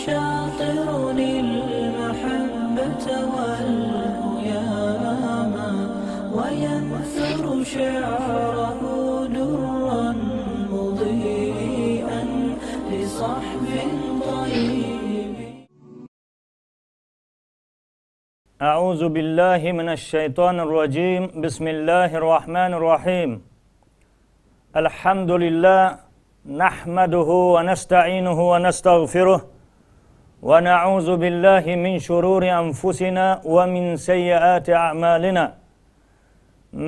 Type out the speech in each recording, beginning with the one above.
يشاطرني المحبة والهياما وينثر شعره درا مضيئا لصحب طيب. أعوذ بالله من الشيطان الرجيم. بسم الله الرحمن الرحيم. الحمد لله نحمده ونستعينه ونستغفره ونعوذ بالله من شرور أنفسنا ومن سيئات أعمالنا.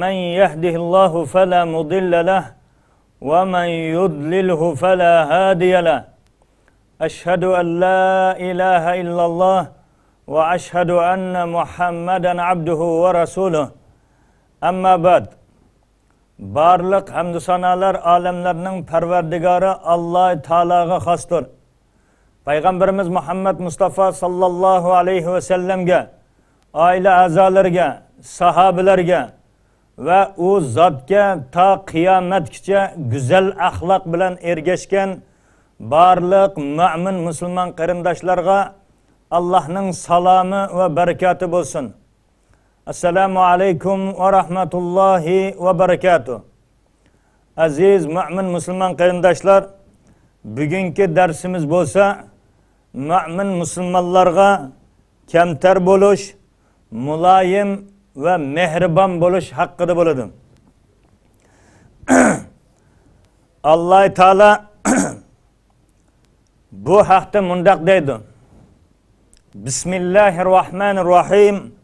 من يهده الله فلا مضل له ومن يضلله فلا هادي له. أشهد أن لا إله إلا الله وأشهد أن محمدا عبده ورسوله. أما بعد. Barliq hamd sanolar alemlerinin perverdigarı Allah Teala'ga xosdir. Peygamberimiz Muhammed Mustafa sallallahu aleyhi ve sellemge, aile azalarga, sahabelerge ve o zatga ta kıyametkice güzel ahlak bilen ergeşken barliq mümin Müslüman qarindoshlarga Allah'ın salamı ve berekatı bolsun. Assalamu alaikum ve rahmetullahi ve berekatuh. Aziz mümin Müslüman qarindoshlar, bugünkü dersimiz bolsa mümin Müslümanlarga kamtar boluş, mulayim ve mehriban boluş hakkıda boladı. Allah Teala bu haqda mundaq deydi. Bismillahirrahmanirrahim.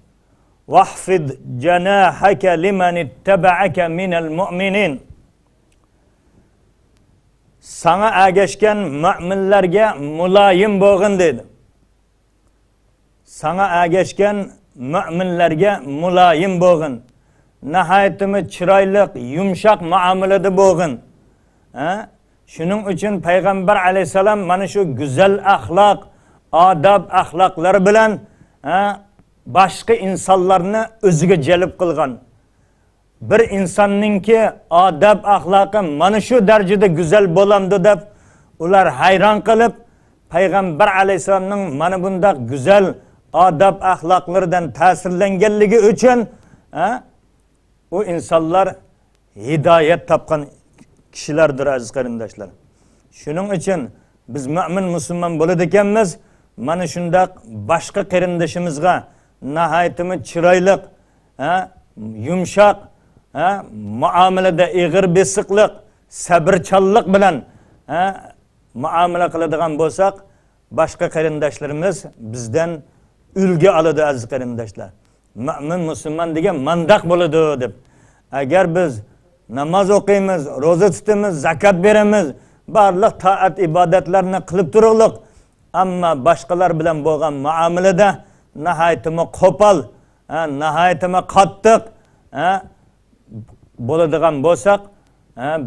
وَحْفِدْ جَنَاحَكَ لِمَنِ اتَّبَعَكَ مِنَ الْمُؤْمِنِينَ. Sana ergeşken müminlerge mulayim boğun dedi. Sana ergeşken müminlerge mulayim boğun. Nihayetimi çıraylık, yumuşak muamelede boğun. Şunun için Peygamber aleyhisselam mana şu güzel ahlak, adab ahlakları bilen başka insanlarını özüge celip kılgan. Bir insanninki adab ahlakı mana şu derecede güzel bolamdı deb ular hayran kılıp Peygamber aleyhisselamның mana bunda güzel adab ahlaklardan tasirlengenligi üçün o insanlar hidayet tapkan kişilerdir aziz qarindoshlar. Şunun için biz mümin Müslüman bolup ekanmiz, mana shundaq başka qarindoshimizga nihayetimi çıraylık, yumuşak, muamelede eğir besiqliq, sabırchanlik bilan muamele qiladigan bo'lsak, başka qarindoshlarimiz bizden ulgu oladi aziz qarindoshlar. Mümin Müslüman degan mandaq bo'ladi deb. Agar biz namoz o'qiymiz, roza tutamiz, zakat beramiz, barliq taat ibodatlarni qilib turaylik, ammo boshqalar bilan bo'lgan muomalada nihayetime qo'pol, nihayetime qattiq bo'ladigan bo'lsak,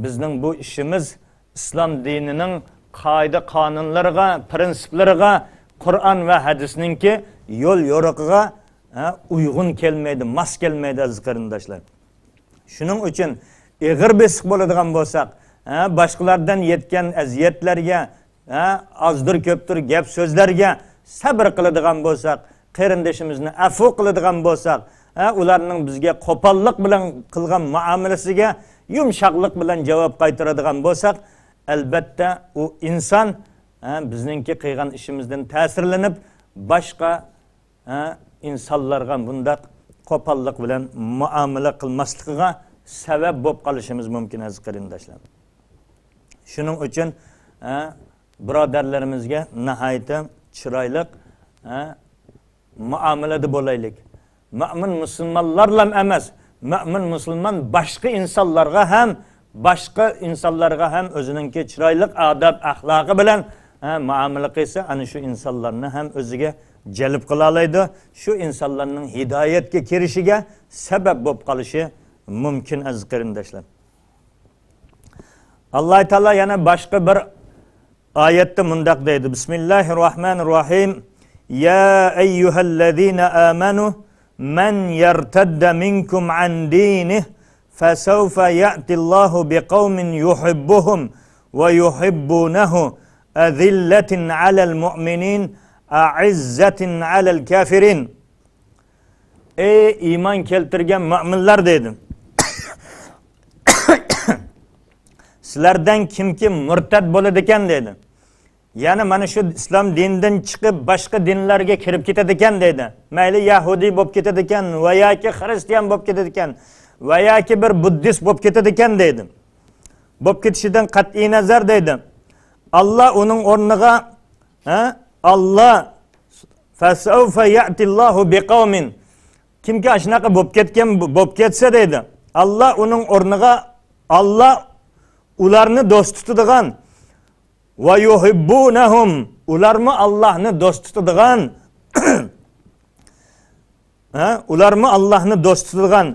bizning bu ishimiz islom dinining qoida qonunlariga, prinsiplariga, Qur'on va hadisninki yo'l yo'riqiga uyg'un kelmaydi, mos kelmaydi aziz qarindoshlar. Shuning uchun eg'ir besiq bo'ladigan bo'lsak, boshqalardan yetgan aziyatlarga, ozdir ko'pdir gap so'zlarga sabr qiladigan bo'lsak, qarindoshimizni afu qiladigan bo'lsak, ularning bizga qo'pollik bilan qilgan muomalasiga yumshoqlik bilan javob qaytaradigan bo'lsak, albatta u inson bizningki qilgan ishimizdan ta'sirlanib boshqa insonlarga bundaq qo'pollik bilan muomala qilmasligiga sabab bo'lib qolishimiz mumkin aziz qarindoshlar. Shuning uchun birodarlarimizga nihoyatda chiroyli muomalada bo'laylik. Mümin Müslümanlarla emas, mümin Müslüman başka insanlarga ham o'zininki chiroyli adab ahlaqi bilan muomala qilsa, ana shu insonlarni ham o'ziga jalb qila oladi. Shu insonlarning hidoyatga kirishiga sabab bo'lib qolishi mumkin aziz qarindoshlar. Alloh taolo yana boshqa bir oyatda mundaq deydi. Bismillahirrohmanirrohim. Ya eyyuhallazina amanu men yertadda minkum an dinih fasawfa ya'ti Allahu biqaumin yuhibbuhum ve yuhibbunahu azilletin alel mu'minin a'izzetin alel kafirin. Ey iman keltirgan mu'minlar dedim. Sizlardan kimki murtad bo'ladi ekan dedi. Ya'ni mana shu islom dinidan chiqib boshqa dinlarga kirib ketadi ekan dedi. Mayli yahudiy bo'lib ketadi ekan, va yoki xristian bo'lib ketadi ekan, va yoki bir buddist bo'lib ketadi ekan dedi. Bo'lib ketishidan qat'iy nazar dedi. Allah uning o'rniga Allah fasawfa ya'tillohu biqawmin, kimki shunaqa bo'lib ketsa dedi. Allah uning o'rniga Allah ularni do'st tutadigan va yuhibbunahum, ularmi Allohni do'st tutadigan ularmi Allohni do'st tutadigan.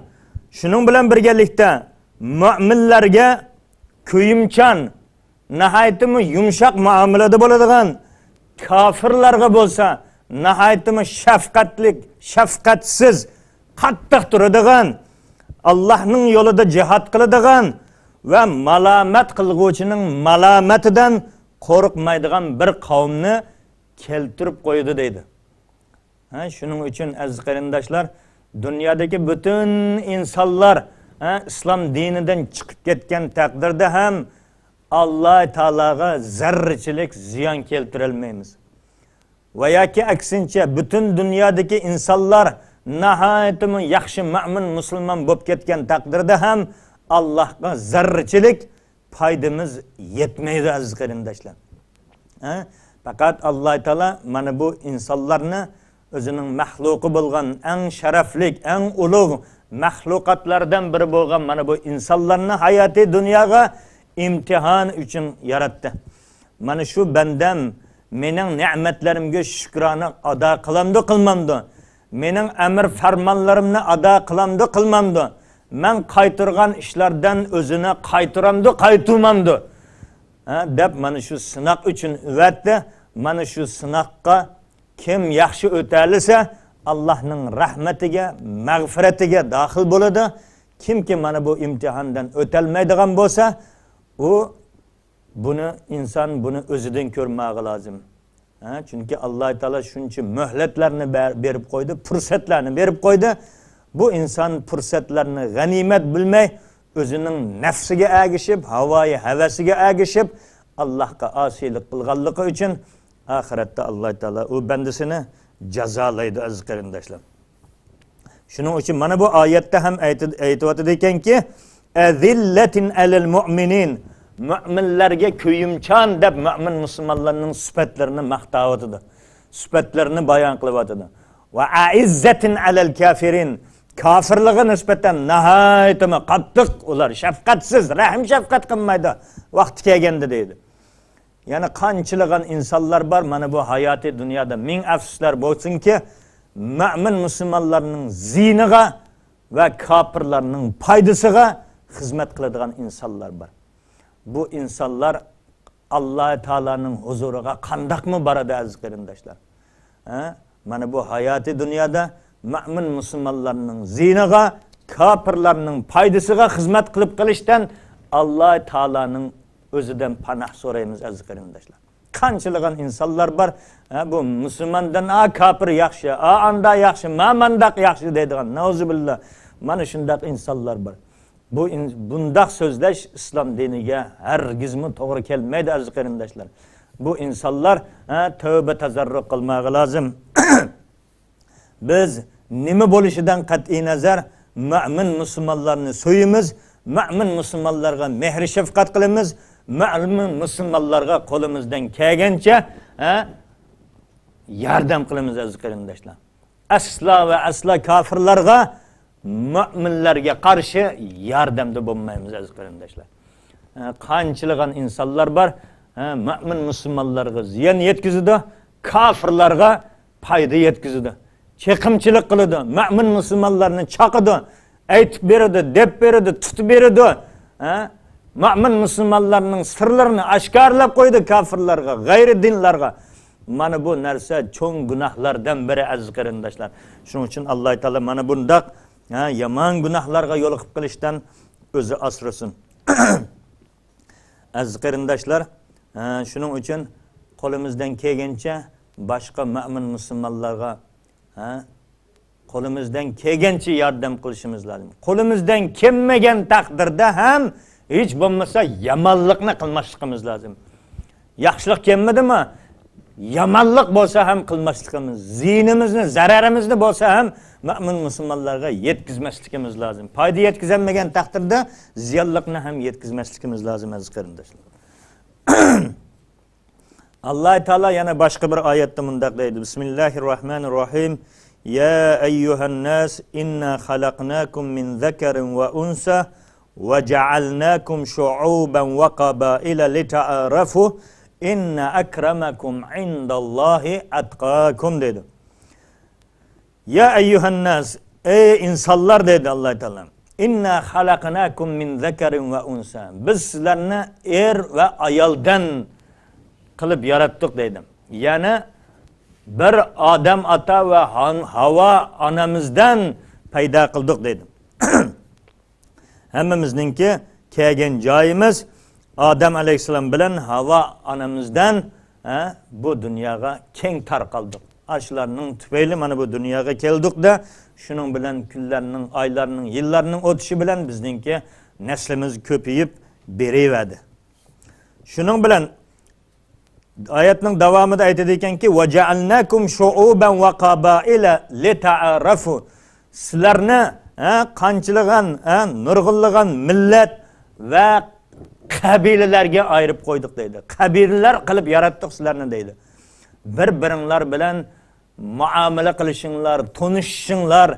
Shuning bilan birgalikda mu'minlarga kuyimchan, nihoyatmi yumshoq muomalada bo'ladigan, kofirlarga bo'lsa nihoyatmi shafqatlik, shafqatsiz, qattiq turadigan, Allohning yo'lida jihad qiladigan va malomat qilguvchining malomatidan qo'rqmaydigan bir qavmni keltirib qo'ydi deydi. Shuning uchun aziz qarindoshlar, dunyodagi butun insonlar islom dinidan chiqib ketgan taqdirda ham Alloh taologa zarrachilik ziyon keltirolmaymiz. Va yoki aksincha butun dunyodagi insonlar nihoyatmi yaxshi mu'min musulmon bo'lib ketgan taqdirda ham Allohga zarrachilik foydamiz yetmaydi aziz qarindoshlar. Faqat Alloh taolo mana bu insonlarni o'zining mahluqi bo'lgan eng sharaflik, eng ulug' mahluqotlardan biri bo'lgan mana bu insonlarni hayoti dunyoga imtihon uchun yaratdi. Mana shu bandam mening ne'matlarimga shukrona ado qilamdi, qilmamdi. Mening amr farmonlarimni ado qilamdi, qilmamdi. Men qaytirgan ishlardan o'zini qaytiramdi, qaytirmamdi. Deb mana shu sinoq uchun uvatdi. Mana shu sinoqqa kim yaxshi o'talisa Allohning rahmatiga, mag'firatiga daxil bo'ladi. Kimki mana bu imtihondan o'talmaydigan bo'lsa, inson buni o'zidan ko'rmog'i lozim. Chunki Alloh taolo shuncha muhlatlarni berib qo'ydi, fursatlarni berib qo'ydi. Bu inson fursatlarni g'animat bilmay, o'zining nafsiga agishib, havoyi havasiga agishib, Allohga osiylik qilganligi uchun oxiratda Alloh taolo u bandasini jazolaydi aziz qarindoshlar. Shuning uchun mana bu oyatda ham aytib ekanki, azillatin alal mu'minin, mu'minlarga kuyimchan deb mu'min musulmonlarning sifatlarini maqtayotdi. Sifatlarini bayon qilyotdi. Va aizzatin alal kafirin, kafirlarga nisbatan nihoyatmi qattiq, ular shafqatsiz, rahim shafqat qilmaydi vaqti kelganda deydi. Ya'ni qanchalagan insonlar bor mana bu hayoti dunyoda, ming afsuslar bo'lsinki, mu'min musulmonlarning ziniga va kofirlarning foydasiga xizmat qiladigan insonlar bor. Bu insonlar Alloh taolaning huzuriga qandoqmi boradi aziz qarindoshlar? Mana bu hayoti dunyoda mu'min musulmonlarning ziniga, kofirlarning foydasiga xizmat qilib qilishdan Alloh taolaning o'zidan panoh so'raymiz aziz qarindoshlar. Qanchalagan insonlar bor, bu musulmondan kofir yaxshi, anda yaxshi, mandaq yaxshi deydigan, nauzubillah. Mana shunday insonlar bor. Bundaq so'zlash islom diniga hargizmi to'g'ri kelmaydi aziz qarindoshlar. Bu insonlar tavba tazarru qilmoqi lozim. Biz nima bo'lishidan qat'iy nazar mu'min musulmonlarni so'yimiz, mu'min musulmonlarga mehr shafqat qilamiz, mu'min musulmonlarga qo'limizdan kelgancha yordam qilamiz aziz qarindoshlar. Aslo va aslo kofirlarga, mu'minlarga qarshi yordamda bo'lmaymiz aziz qarindoshlar. Qanchalagan insonlar bor, mu'min musulmonlarga ziyon yetkazadi, kofirlarga foyda yetkazadi. Chekimchilik qiladi, mu'min musulmonlarni chaqadi, aytib beradi, deb beradi, tutib beradi. Mu'min musulmonlarning sirlarini oshkorlab qo'ydi kofirlarga, g'ayri dinlarga. Mana bu narsa cho'ng gunohlardan biri aziz qarindoshlar. Shuning uchun Alloh taolo mana bundaq yomon gunohlarga yo'liqib qilishdan o'zi asrasin. Aziz qarindoshlar, shuning uchun qo'limizdan kelgancha boshqa mo'min musulmonlarga qo'limizdan kelgancha yordam qilishimiz lozim. Qo'limizdan kelmagan taqdirda ham hech bo'lmasa yomonlikni qilmasligimiz lozim. Yaxshilik kelmadimi? Yomonlik bo'lsa ham qilmasligimiz, ziynimizni, zararimizni bo'lsa ham mo'min musulmonlarga yetkazmasligimiz lozim. Foyda yetkazolmagan taqdirda ziyonlikni ham yetkazmasligimiz lozim aziz qarindoshlar. Alloh taolo yana boshqa bir oyatda mundaq deydi. Bismillahirrohmanirrohim. Ya ayyuhan nas inna xalaqnakum min zakarin va unsa va ja'alnakum shu'uban va qabaila lita'arafu inna akramakum indallohi atqakum dedi. Ya ayyuhan nas, ey insonlar dedi Alloh taolo. Inna xalaqnakum min zakarin va unsa. Biz sizlarni er va ayoldan qilib yaratdik dedi. Ya'ni bir Odam ota va Havo onamizdan paydo qildik dedi. Hammamizninki kelgan joyimiz Odam alayhisalom bilan Havo onamizdan bu dunyoga keng tarqaldik. Ashlarning tufayli mana bu dunyoga keldik-da, shuning bilan kunlarning, oylarning, yillarning o'tishi bilan bizningki naslimiz ko'payib beraverdi. Shuning bilan oyatning davomida aytadi ekanki, "Va ja'alnakum shu'uban va qabaila lita'arafu." Sizlarni qanchilgan, nurg'unlagan millat va qabilalarga ayirib qo'ydik deydi. Qabilalar qilib yaratdik sizlarni deydi. Bir-biringlar bilan muomala qilishinglar, tonishishinglar,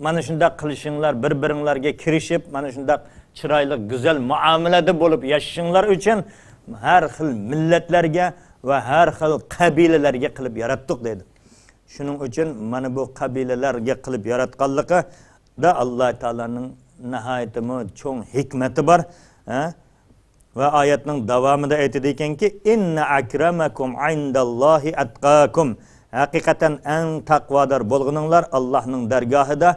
mana shunday qilishinglar, bir-biringlarga kirishib, mana shunday chiroyli, go'zal muomalada bo'lib yashashinglar uchun har xil millatlarga va har xil qabilalarga qilib yaratdik dedi. Shuning uchun mana bu qabilalarga qilib yaratganligi da Alloh taolaning nihoyatda cho'ng hikmati bor. Va oyatning davomida aytadi ekanki, inna akramakum indallohi atqakum. Haqiqatan eng taqvodor bo'lganinglar Allohning dargohida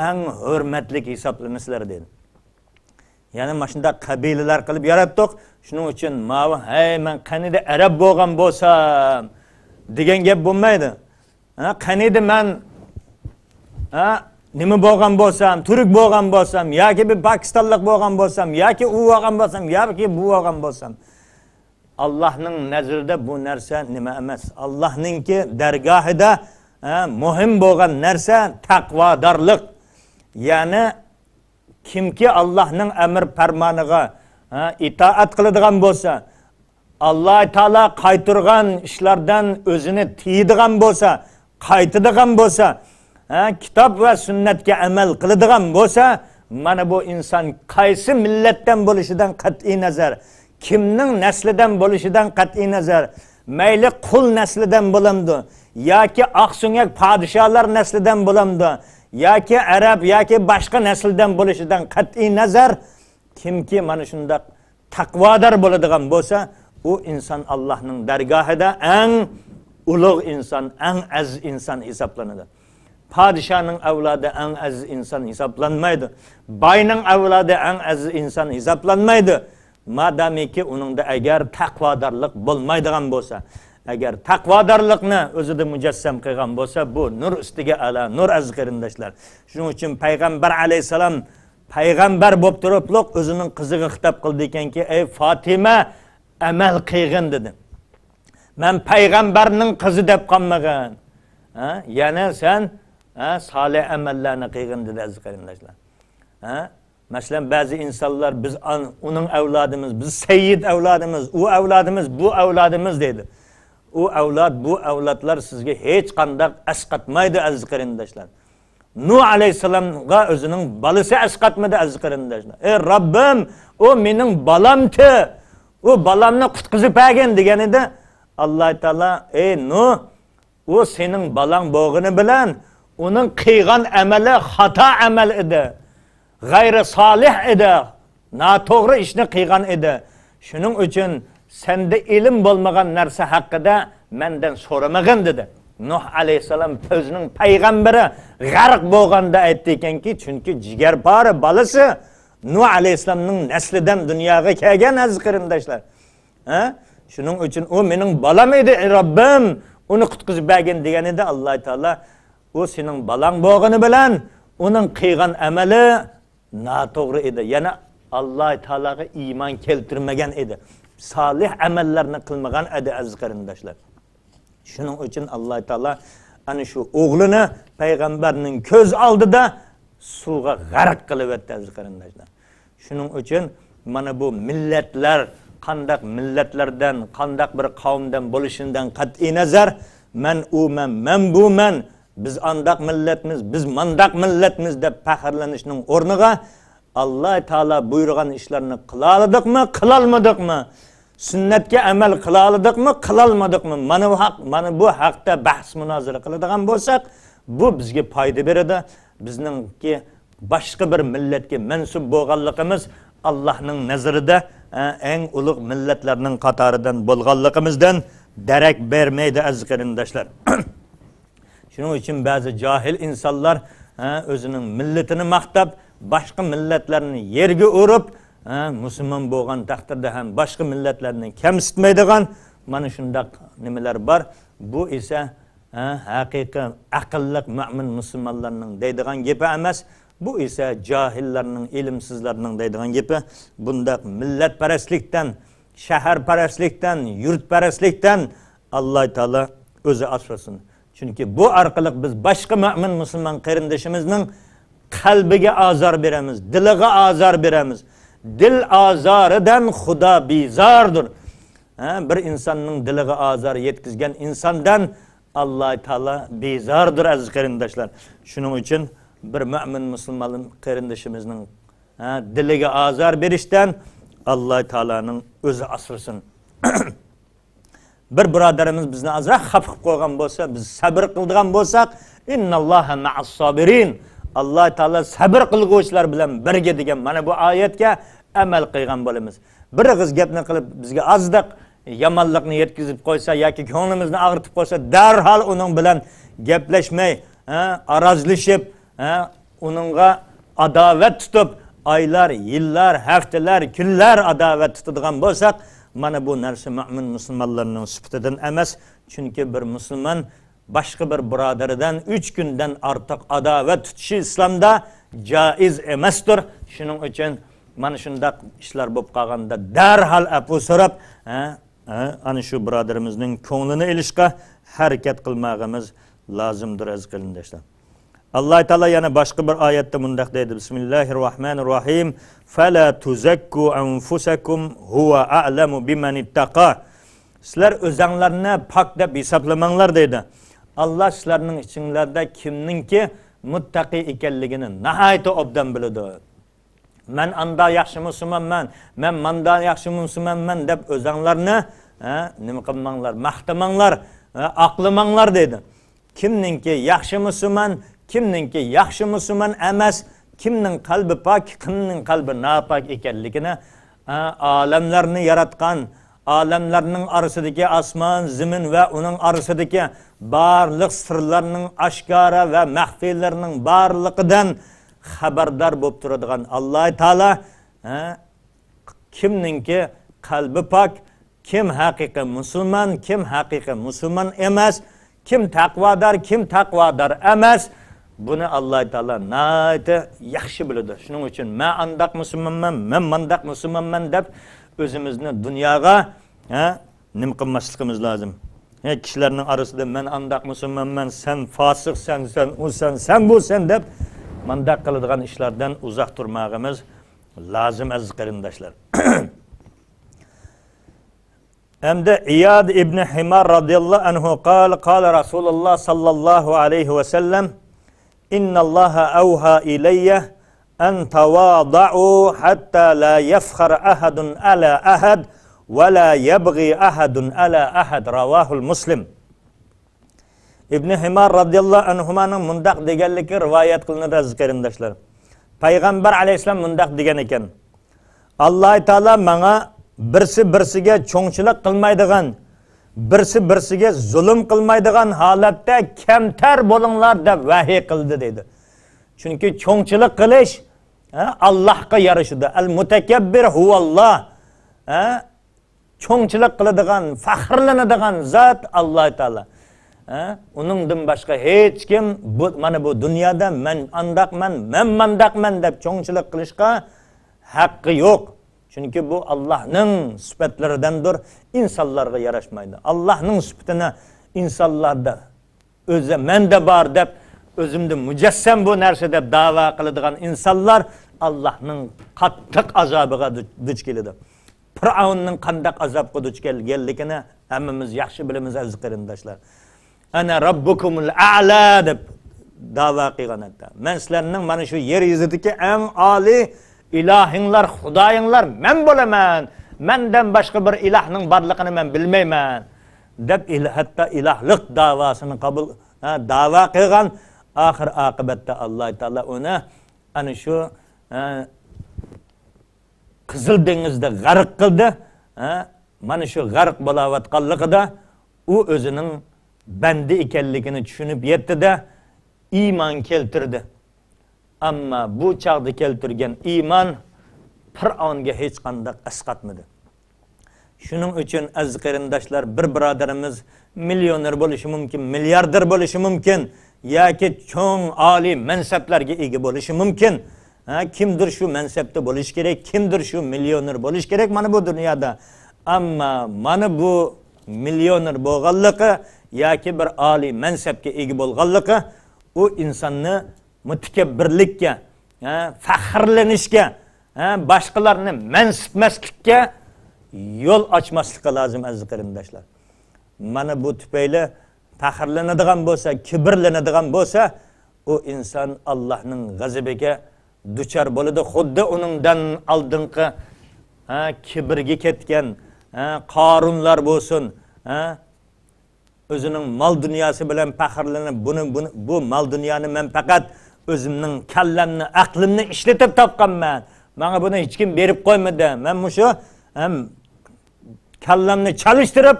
eng hurmatli hisoblanasizlar dedi. Ya'ni mana shunday qabilalar qilib yaratdik. Shuning uchun hey men qanida arab bo'lgan bo'lsam degan gap bo'lmaydi. Qanida men nima bo'lgan bo'lsam, turk bo'lgan bo'lsam, yoki bir pokistonlik bo'lgan bo'lsam, yoki u bo'lgan bo'lsam, yoki bu bo'lgan bo'lsam, Allohning nazarida bu narsa nima emas. Allohningki dargohida muhim bo'lgan narsa taqvodorlik. Ya'ni kimki Allohning amr farmoniga itoat qiladigan bo'lsa, Alloh taolo qaytirgan ishlardan o'zini tiyadigan bo'lsa, qaytadigan bo'lsa, kitob va sunnatga amal qiladigan bo'lsa, mana bu inson qaysi millatdan bo'lishidan qat'iy nazar, kimning naslidan bo'lishidan qat'iy nazar, mayli qul naslidan bo'lamdi, yoki oqsunyak podsholar naslidan bo'lamdi, yoki arab yoki boshqa nasldan bo'lishidan qat'iy nazar, kimki mana shunday taqvodor bo'ladigan bo'lsa, u inson Allohning dargohida eng ulug' inson, eng aziz inson hisoblanadi. Podshoning avlodi eng aziz inson hisoblanmaydi. Boyning avlodi eng aziz inson hisoblanmaydi. Madamiki uningda agar taqvodorlik bo'lmaydigan bo'lsa, agar taqvodorlikni o'zida mujassam qilgan bo'lsa, bu nur ustiga ala nur aziz qarindoshlar. Shuning uchun payg'ambar alayhisalom payg'ambar bo'lib turibliq o'zining qiziga xitob qildi ekanki, ey Fatima, amal qilgin dedi. Men payg'ambarning qizi deb qolmagan. Yana sen solih amallarni qilgin dedi aziz qarindoshlar. Masalan, ba'zi insonlar biz uning avlodimiz, biz sayyid avlodimiz, u avlodimiz, bu avlodimiz dedi. U avlod, bu avlodlar sizga hech qanday asqatmaydi aziz qarindoshlar. Nuh alayhisalomga o'zining balasi asqatmadi aziz qarindoshlar. Ey Robbim, u mening balamti. U balamni qutqizib bergin deganida Alloh taolo, ey Nuh, u sening balang bo'lgani bilan uning qilgan amali xato amal edi. G'ayri solih edi. Noto'g'ri ishni qilgan edi. Shuning uchun senda ilm bo'lmagan narsa haqida mendan so'ramagin dedi. Nuh alayhisalom o'zining payg'ambari g'arq bo'lganda aytdi ekanki, chunki jigarpori balasi Nuh alayhisalomning naslidan dunyoga kelgan aziz qarindoshlar. Shuning uchun u mening balam edi, Robbim uni qutqizib bergin degan edi. Alloh taolo u sening balang bo'lgani bilan uning qilgan amali noto'g'ri edi. Yana Alloh taologa iymon keltirmagan edi. Solih amallarni qilmagan edi aziz qarindoshlar. Shuning uchun Alloh taolo ana shu o'g'lini payg'ambarning ko'z oldida suvga g'arq qilib o'tdi aziz qarindoshlar. Shuning uchun mana bu millatlar qandaq millatlardan, qandaq bir qavmdan bo'lishidan qat'iy nazar, men bu men, biz andaq millatmiz, biz mandaq millatmiz deb faxrlanishning o'rniga Alloh taolo buyurgan ishlarni qila oldikmi, qila olmadikmi? Sunnatga amal qila oldikmi, qila olmadikmi? Mana bu haqda bahs munozara qiladigan bo'lsak, bu bizga foyda beradi. Bizningki boshqa bir millatga mansub bo'lganligimiz Allohning nazarida eng ulug' millatlarning qatoridan bo'lganligimizdan darak bermaydi aziz qarindoshlar. Shuning uchun ba'zi jahil insonlar o'zining millatini maqtab, boshqa millatlarni yerga urib, musulmon bo'lgan taqdirda ham boshqa millatlarni kamsitmaydigan mana shunday nimalar bor. Bu esa haqiqiy aqlli mu'min musulmonlarning deydigan gapi emas. Bu esa jahillarning, ilmsizlarning deydigan gapi. Bunda millatparastlikdan, shaharparastlikdan, yurtparastlikdan Alloh taolo o'zi asrasin. Chunki bu orqali biz boshqa mu'min musulmon qarindishimizning qalbiga azor beramiz, diliga azor beramiz. Dil azoridan Xudo bezordir. Bir insonning diliga azor yetkazgan insondan Alloh taolo bezordir aziz qarindoshlar. Shuning uchun bir mu'min musulmon qarindishimizning diliga azor berishdan Alloh taolaning o'zi asrasin. Bir birodarimiz bizni azroq xafa qilib qo'ygan bo'lsa, biz sabr qildigan bo'lsak, innalloha ma'as sabirin. Alloh taolo sabr qilguvchilar bilan birga degan mana bu oyatga amal qilgan bo'lamiz. Bir og'iz gapni qilib bizga azdiq yomonlikni yetkazib qo'ysa yoki ko'nglimizni og'ritib qo'ysa, darhol uning bilan gaplashmay, arazlashib, uningga adovat tutib, oylar, yillar, haftalar, kunlar adovat tutadigan bo'lsak, mana bu narsa mu'min musulmonlarning sifatidan emas. Chunki bir musulmon boshqa bir birodaridan 3 kundan ortiq adovat tutishi islomda joiz emasdir. Shuning uchun mana shunday ishlar bo'lib qolganda darhol afu so'rab, ana shu birodarimizning ko'nglini ilishga harakat qilmag'imiz lozimdir aziz qarindoshlar. Alloh taolo yana boshqa bir oyatda mundaq deydi: Bismillahirrohmanirrohim. Fala tuzakku anfusakum huwa a'lamu biman ittaqa. Sizlar o'zinglarni pok deb hisoblamanglar deydi. Alloh sizlarning ichinglarda kimningki muttaqi ekanligini nihoyat obdan biladi. Men anda yaxshi musulmonman, men manda yaxshi musulmonman deb o'zinglarni nima qilmanglar, maqtamanglar, aqlamanglar deydi. Kimningki yaxshi musulmon, kimningki yaxshi musulmon emas, kimning qalbi pok, kimning qalbi nopok ekanligini olamlarni yaratgan, olamlarning orasidagi osmon, zamin va uning orasidagi barliq sirlarning oshkora va maxfiylarning barliqidan xabardor bo'lib turadigan Alloh taolo kimningki qalbi pok, kim haqiqiy musulmon, kim haqiqiy musulmon emas, kim taqvodor, kim taqvodor emas, buni Alloh taolo nayta yaxshi biladi. Shuning uchun men andaq musulmonman, men mandaq musulmonman deb o'zimizni dunyoga nima qilmasligimiz lozim. Kishilarning orasida men andaq musulmonman, sen fosiqsan, sen usan, sen bo'lsan deb mandaq qiladigan ishlardan uzoq turmag'imiz lozim aziz qarindoshlar. Hamda Iyad ibn Himar radhiyallohu anhu qala Rasululloh sallallohu alayhi va sallam: Innalloha awha ilayya an tawada'u hatta la yafkhar ahadun ala ahad va la yabghi ahadun ala ahad. Ravahul Muslim. İbn Himar radhiyallohu anhuning mundaq deganligi rivoyat qilinadi aziz qarindoshlar. Payg'ambar alayhisalom mundaq degan ekan: Alloh taolo menga birsiga cho'ngchilik qilmaydigan, birsiga zulm qilmaydigan holatda kamtar bo'linglar deb vahiy qildi dedi. Chunki cho'ngchilik qilish Allohga yarashadi. Al mutakabbir huvalloh. cho'ngchilik qiladigan, faxrlanadigan zot Alloh taolo. Uningdan boshqa hech kim mana bu dunyoda men andaqman, men mandaqman deb cho'ngchilik qilishga haqqi yo'q. Chunki bu Allohning sifatlaridandir, insonlarga yarashmaydi. Allohning sifatini insonlarda o'zi menda bor deb o'zimni mujassam bu narsa deb da'vo qiladigan insonlar Allohning qattiq azobiga duch keladi. Fir'avnning qandaq azobga duch kelganligini hammamiz yaxshi bilamiz aziz qarindoshlar. Ana robbukumul a'la deb da'vo qilganida. Men sizlarning mana shu yer yuzidagi eng oliy ilahinglar, xudoyinglar men bo'laman. Mendan boshqa bir ilahning borligini men bilmayman deb hatto ilahlik davosini qabul da'vo qilgan. Oxir oqibatda Alloh taolo uni ana shu Qizil dengizda g'arq qildi. Mana shu g'arq bo'layotganligida u o'zining bandi ekanligini tushunib yetdi-da, iymon keltirdi. Ammo bu chaqda keltirgan iymon Fir'avnga hech qanday asqatmadi. Shuning uchun aziz qarindoshlar, bir birodarimiz millioner bo'lishi mumkin, milliarder bo'lishi mumkin, yoki cho'ng oliy mansablarga ega bo'lishi mumkin. Kimdir shu mansabda bo'lish kerak, kimdir shu millioner bo'lish kerak mana bu dunyoda. Ammo mana bu millioner bo'lganligi yoki bir oliy mansabga ega bo'lganligi u insonni mutakabbirlikka, faxrlanishga, boshqalarni mansibmaslikka yo'l ochmasligi lozim aziz qarindoshlar. Mana bu tufayli faxrlanadigan bo'lsa, kibrlanadigan bo'lsa, u inson Allohning g'azabiga duchor bo'ladi. Xuddi uningdan oldingi kibrga ketgan Qorunlar bo'lsin, o'zining mol dunyosi bilan faxrlanib, bu mol dunyoni men faqat o'zimning kallamni, aqlimni ishlatib topganman. Menga buni hech kim berib qo'ymadi. Men mushu kallamni chalishtirib,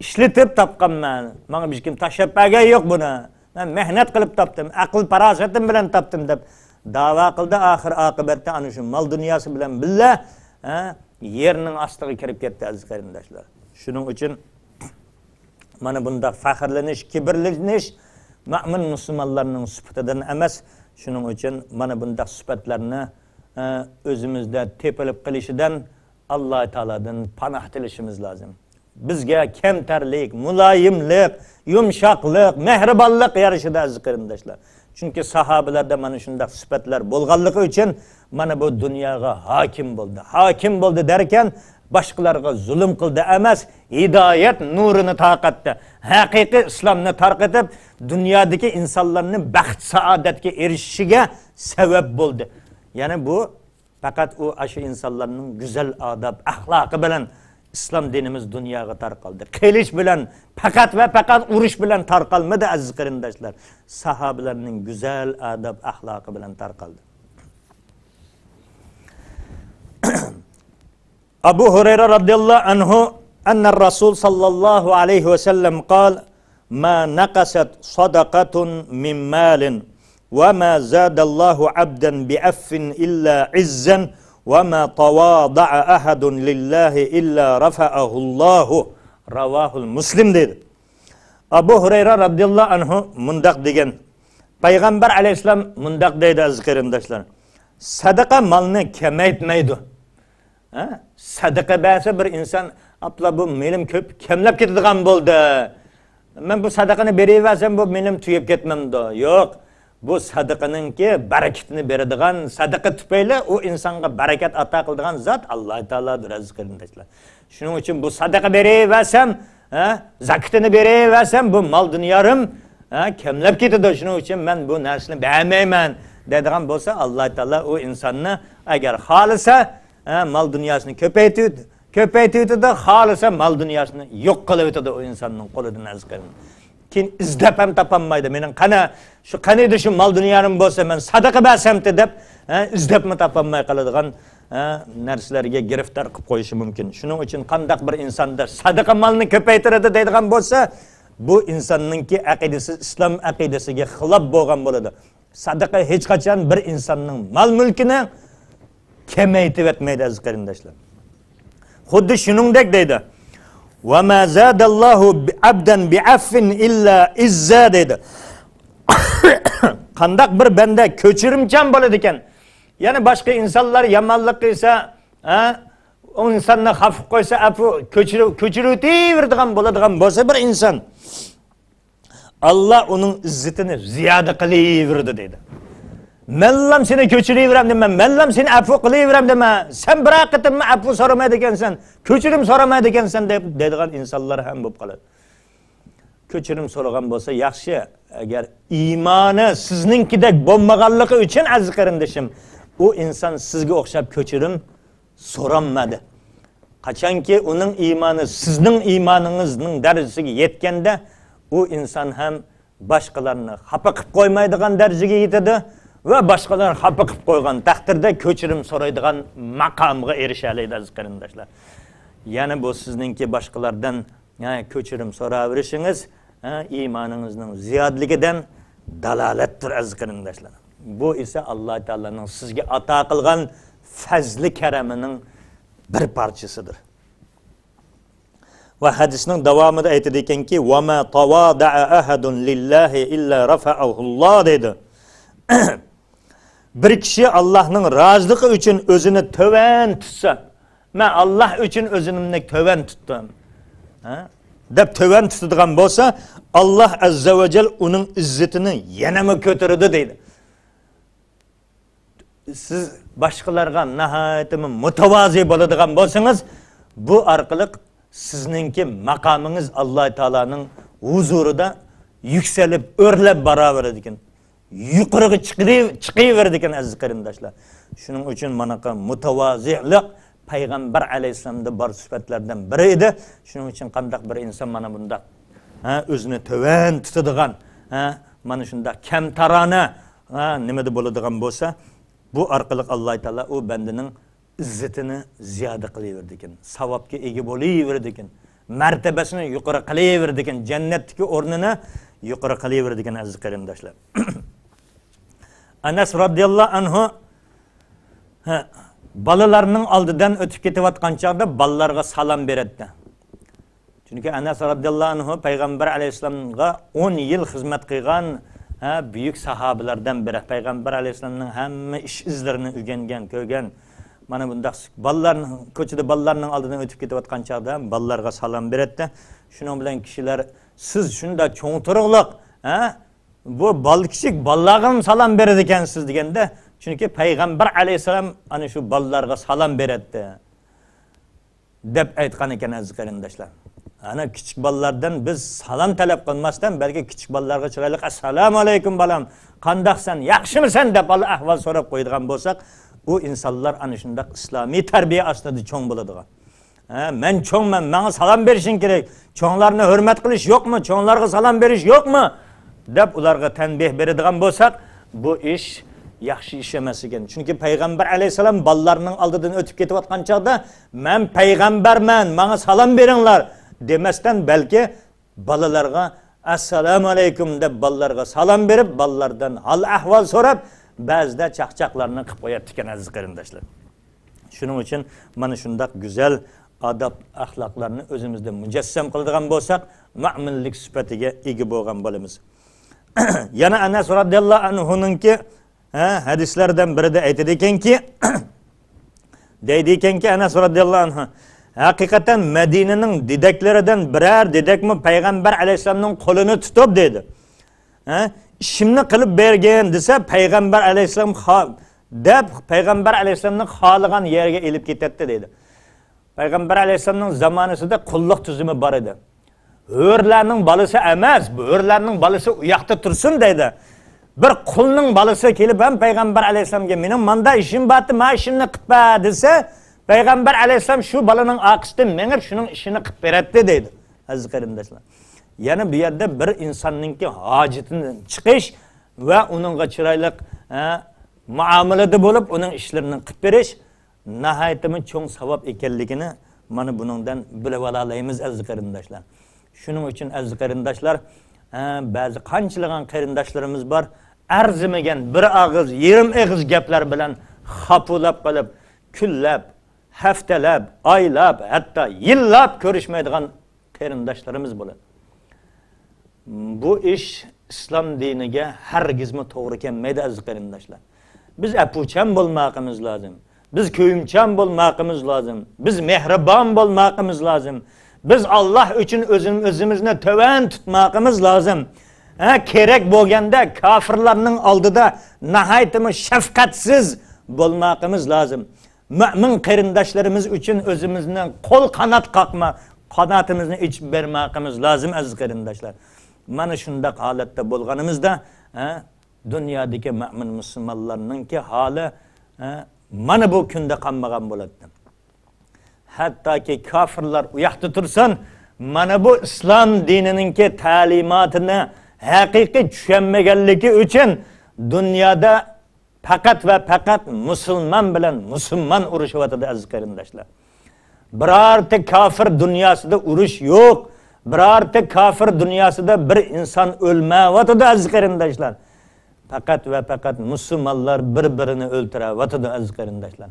ishlatib topganman. Menga hech kim tashlab bergan yo'q buni. Men mehnat qilib topdim, aql farosatim bilan topdim deb da'vo qildi. Oxir oqibatda ana shu mol dunyosi bilan billa yerning ostiga kirib ketdi aziz qarindoshlar. Shuning uchun mana bunda faxrlanish, kibrlanish mu'min musulmonlarning sifatidan emas. Shuning uchun mana bunda sifatlarni o'zimizda tepilib qilishidan Alloh taoladan panoh tilashimiz lozim. Bizga kamtarlik, muloyimlik, yumshoqlik, mehribonlik yarashadi aziz qarindoshlar. Chunki sahobalarda mana shunday sifatlar bo'lganligi uchun mana bu dunyoga hokim bo'ldi. Hokim bo'ldi derken boshqalarga zulm qildi emas, hidoyat nurini tarqatdi. Haqiqiy islomni tarqatib, dunyodagi insonlarning baxt saodatga erishishiga sabab bo'ldi. Ya'ni bu faqat u shu insonlarning go'zal odob, axloqi bilan islom dinimiz dunyoga tarqaldi. Qilish bilan, faqat va faqat urush bilan tarqalmadi aziz qarindoshlar. Sahobalarning go'zal odob, axloqi bilan tarqaldi. Abu Hurayra radhiyallahu anhu anna Rasul sallallahu alayhi wa sallam qala ma naqasat sadaqatun min malin wa ma zadallahu 'abdan bi'affin illa 'izzan wa ma tawada'a ahadun lillahi illa rafa'ahu Allahu. Ravahul Muslim dedi. Abu Hurayra radhiyallahu anhu mundaq degan. Payg'ambar alayhisalom mundaq deydi aziz qarindoshlar. Sadaqa malni kamaytmaydi. Sadaqa bersa bir inson apla bu melim ko'p kamlab ketadigan bo'ldi. Men bu sadaqani beraversam bu melim tuyib ketmamdi. Yo'q. Bu sadaqaningki barakatini beradigan, sadaqa tufayli u insonga barakat ato qiladigan zot Alloh taolodir aziz qarindoshlar. Shuning uchun bu sadaqa beraversam, zakatini beraversam bu mol dunyorim kamlab ketadi. Shuning uchun men bu narsani bermayman deydigan bo'lsa, Alloh taolo u insonni agar xolisa mal dunyosini ko'paytirdi, xolisa mal dunyosini yo'q qilib o'tadi o insonning qo'lidan aziz qarindoshlar. Keyin izlab ham topolmaydi. Mening qaniydi shu mol dunyonim bo'lsa men sadaqa bersam deb izlabmi topolmay qoladigan narsalarga giriftor qilib qo'yishi mumkin. Shuning uchun qandaq bir insonda sadaqa malni ko'paytiradi deydigan bo'lsa, bu insonningki aqidasi islom aqidasiga xilof bo'lgan bo'ladi. Sadaqa hech qachon bir insonning mol mulkini kamaytirib etmaydi aziz qarindoshlar. Xuddi shuningdek deydi. Ve ma zadallahu abdan bi'affin illa izza dedi. Qandaq bir banda ko'chirimchan bo'ladi ekan. Ya'ni boshqa insonlar yomonlik qilsa, o insonni xafa qo'ysa, afu ko'chiruvveradigan bo'ladigan bo'lsa bir inson, Allah onun izzetini ziyoda qilaveradi dedi. Menlam seni ko'chiraveram dema, menlam seni afu qilaveram dema. Sen bir qitimmi afu so'ramaydi ekansan, ko'chirim so'ramaydi ekansan deb deydigan insonlar ham bo'lib qoladi. Ko'chirim so'ragan bo'lsa yaxshi, agar iymoni sizninkidek bo'lmaganligi uchun aziz qarindishim, u inson sizga o'xshab ko'chirim so'ramadi. Qachonki uning iymoni sizning iymoningizning darajasiga yetganda, u inson ham boshqalarni xafa qilib qo'ymaydigan darajaga yetadi va boshqalar xafa qilib qo'ygan taqdirda ko'chirim so'raydigan maqomga erishadi aziz qarindoshlar. Ya'ni bu sizningki boshqalardan ko'chirim so'raverishingiz iymoningizning ziyodligidan dalolatdir aziz qarindoshlar. Bu esa Alloh taolaning sizga ato qilgan fazli karamining bir parchasidir. Ve hadisinin devamında aytadikan ki "Ve ma tawada'a ahadun lillahi illa rafa'ahullah" dedi. Bir kişi Allah'ın razılığı için özünü töven tutsa, ben Allah için özünü töven tuttum. Dep töven tutadigan bolsa, Allah azza ve cel onun izzetini yana mı kötürdü dedi. Siz başkalarga nihayetimi mutavazi bo'ladigan bolsangiz, bu arqılık sizninki maqamınız Allah Teala'nın huzurida yükselip örlep baraveradi ekan. Yuqoriga chiqaveradi ekan aziz qarindoshlar. Shuning uchun manaqa mutavazilik Peygamber Aleyhisselam'da bar sifatlardan biri edi. Shuning uchun qandaq bir inson mana bunda o'zini töven tutadigan, mana shunda kamtarona nimada bo'ladigan bo'lsa, bu orqali Alloh taolo u bandaning izzetini ziyoda qilaverdi ekan, savobga ega bo'laverdi ekan, martabasini yuqori qilaverdi ekan, jannatdagi o'rnini yuqori qilaverdi ekan aziz qarindoshlar. Anas radhiyallohu anhu balalarning oldidan o'tib ketayotgan chog'da balalarga salom beradi. Chunki Anas radhiyallohu anhu Payg'ambar alayhisolamga 10 yil xizmat qilgan büyük sahabelerden biri. Peygamber Aleyhisselam'ın hamma iş izlerini öğrengen, ko'rgan. Mana bundaq ballarning ko'chada ballarning oldidan o'tib ketayotgan chog'da ballarga salom beradi. Shuning bilan kishilar siz shunda cho'ngtiroqliq, bu bal kichik ballarga salom beradi ekansiz deganda, chunki Payg'ambar Aleyhisselam ana shu ballarga salom beradi deb aytgan ekan aziz qarindoshlar. Ana küçük ballardan biz salam talep qilmasdan belki küçük ballarga chiroyli assalomu alaykum balam, qandaqsan, yaxshimisan deb ahvol so'rab qo'yadigan bo'lsak, u insonlar ana shunday islomiy tarbiya ostida cho'ng bo'ladigan. Men cho'ngman, menga salom berishing kerak. Cho'nglarni hurmat qilish yo'qmi? Cho'nglarga salom berish yo'qmi? deb ularga tanbeh beradigan bo'lsak, bu ish yaxshi ish emas ekan. Chunki Payg'ambar alayhisalom ballarning oldidan o'tib ketayotgan chog'da, "Men payg'ambarman, menga salom beringlar" demesden belki balalarga assalamu alaykum deb balalarga salom berib, balalardan hal ahval so'rab, ba'zida chaqchaqlarni qilib qo'yadi ekan aziz qarindoshlar. Shuning uchun mana shunday go'zal adab axloqlarni o'zimizda mujassam qiladigan bo'lsak, mu'minlik sifatiga ega bo'lgan bo'lamiz. Yana Anas radhiyallohu anhu'ningki hadislardan birida aytadi ekanki, deydi ekanki Anas radhiyallohu anhu, hakikaten Medine'nin dideklerinden birer didek mi Peygamber Aleyhisselam'ın kolunu tutup dedi. Şimdi kılıp bergen dese Peygamber Aleyhisselam dep Peygamber Aleyhisselam'ın halıgan yerge elip gitti dedi. Peygamber Aleyhisselam'ın zamanısında kulluk tüzümü var idi. Hörlerinin balısı emez, bu hörlerinin balısı uyakta tursun dedi. Bir kulunun balısı kelip ben Peygamber Aleyhisselam'ga benim manda işim battı, ma işimni qıppa dese, Peygamber Aleyhisselam şu balanın akıştı menip şunun işini qıp beradi deydi. Aziz qarindoshlar. Yani bu yerde bir insonninki hojatidan chiqish va uningga chiroyli muomalada bo'lib, uning ishlarini qilib berish nihoyatda cho'ng savob ekanligini mana buningdan bilib olaymiz aziz qarindoshlar. Shuning uchun aziz qarindoshlar, ba'zi qanchalagan qarindoshlarimiz bor, arzimagan bir og'iz, yarim og'iz gaplar bilan xapulab qolib, kunlab, haftalab, oylab, hatta yillab ko'rishmaydigan qarindoshlarimiz bo'ladi. Bu ish islom diniga hargizmi to'g'ri kelmaydi aziz qarindoshlar. Biz apuchan bo'lmoqimiz lozim. Biz ko'yimchan bo'lmoqimiz lozim. Biz mehribon bo'lmoqimiz lozim. Biz Alloh uchun o'zimizni to'van tutmoqimiz lozim. Kerak bo'lganda kofirlarning oldida nihoyatmi shafqatsiz bo'lmoqimiz lozim. Mu'min qarindoshlarimiz uchun o'zimizni qo'l qanot qoqma, qanotimizni ichib bermoqimiz lozim aziz qarindoshlar. Mana shunday holatda bo'lganimizda dunyodagi mu'min musulmonlarningki holi mana bu kunda qolmagan bo'ladi. Hattoki kofirlar u yoqda tursin, mana bu islom dinininki ta'limotini haqiqiy tushunmaganligi uchun dunyoda faqat va faqat musulmon bilan musulmon urushyapti aziz qarindoshlar. Birorta kofir dunyosida urush yo'q. Birorta kofir dunyosida bir inson o'lmayapti aziz qarindoshlar. Faqat va faqat musulmonlar bir-birini o'ltiryapti aziz qarindoshlar.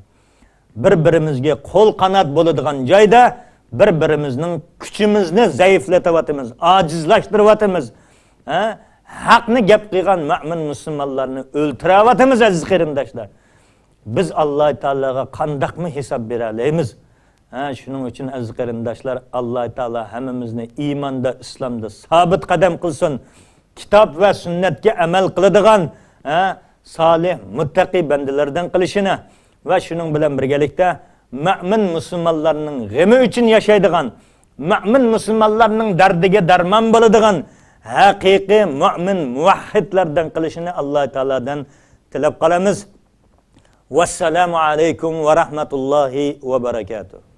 Bir-birimizga qo'l qanot bo'ladigan joyda bir-birimizning kuchimizni zaiflatyapmiz, ojizlashtiryapmiz. Haqni gap qilgan mu'min musulmonlarni o'ltiryapmiz aziz qarindoshlar. Biz Alloh taologa qandaqmi hisob bera olamiz? Shuning uchun aziz qarindoshlar, Alloh taolo hammamizni iymonda, islomda sabit qadam qilsin. Kitob va sunnatga amal qiladigan solih, muttaqi bandalardan qilishini va shuning bilan birgalikda mu'min musulmonlarning g'ami uchun yashaydigan, mu'min musulmonlarning dardiga darmon bo'ladigan haqiqiy mu'min muvahhidlardan qilishini Alloh taoladan tilab qolamiz. Vassalamu alaykum va rahmatullohi va barakatuh.